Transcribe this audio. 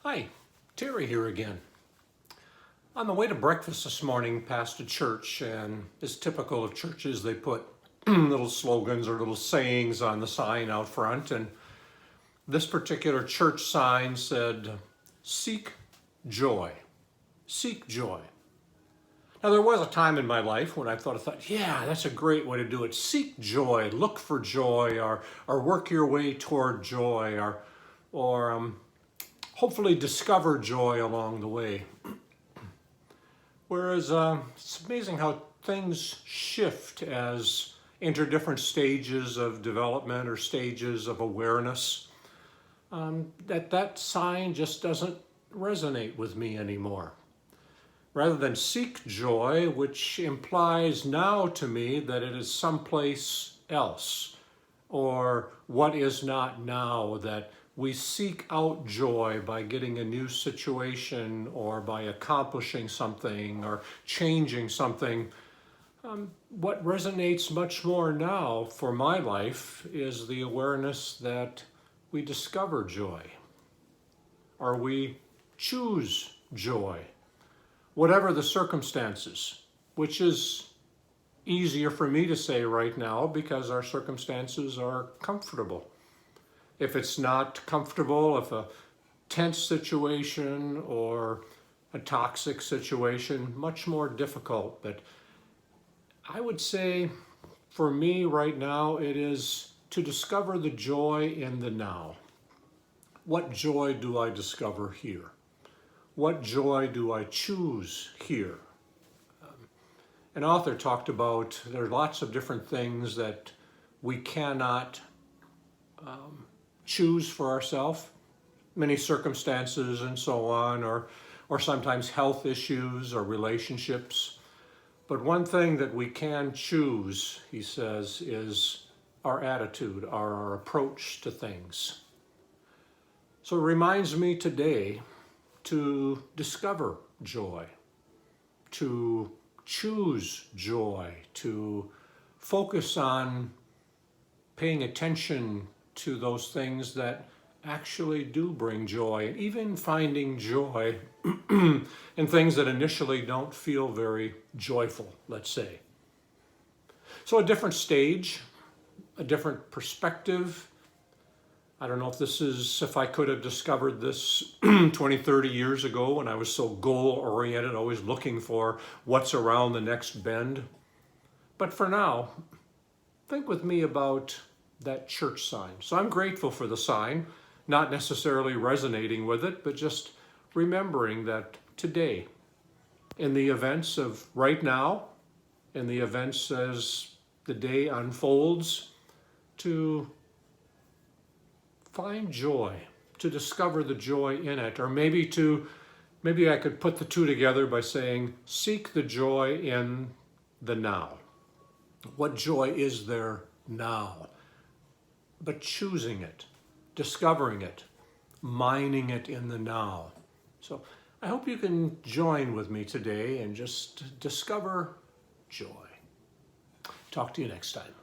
Hi, Terry here again. On the way to breakfast this morning past a church, and as typical of churches, they put little slogans or little sayings on the sign out front, and this particular church sign said, "Seek joy, seek joy." Now there was a time in my life when I thought, yeah, that's a great way to do it. Seek joy, look for joy, or work your way toward joy, or hopefully discover joy along the way. Whereas it's amazing how things shift as enter different stages of development or stages of awareness. That sign just doesn't resonate with me anymore. Rather than seek joy, which implies now to me that it is someplace else, or what is not now, that we seek out joy by getting a new situation or by accomplishing something or changing something. What resonates much more now for my life is the awareness that we discover joy, or we choose joy, whatever the circumstances, which is easier for me to say right now because our circumstances are comfortable. If it's not comfortable, if a tense situation or a toxic situation, much more difficult. But I would say for me right now, it is to discover the joy in the now. What joy do I discover here? What joy do I choose here? An author talked about there are lots of different things that we cannot choose for ourselves, many circumstances and so on, or sometimes health issues or relationships. But one thing that we can choose, he says, is our attitude, our approach to things. So it reminds me today to discover joy, to choose joy, to focus on paying attention to those things that actually do bring joy, and even finding joy in things that initially don't feel very joyful, let's say. So a different stage, a different perspective. I don't know if I could have discovered this 20, 30 years ago when I was so goal-oriented, always looking for what's around the next bend. But for now, think with me about that church sign. So I'm grateful for the sign, not necessarily resonating with it, but just remembering that today, in the events of right now, in the events as the day unfolds, to find joy, to discover the joy in it, or maybe I could put the two together by saying, seek the joy in the now. What joy is there now? But choosing it, discovering it, mining it in the now. So I hope you can join with me today and just discover joy. Talk to you next time.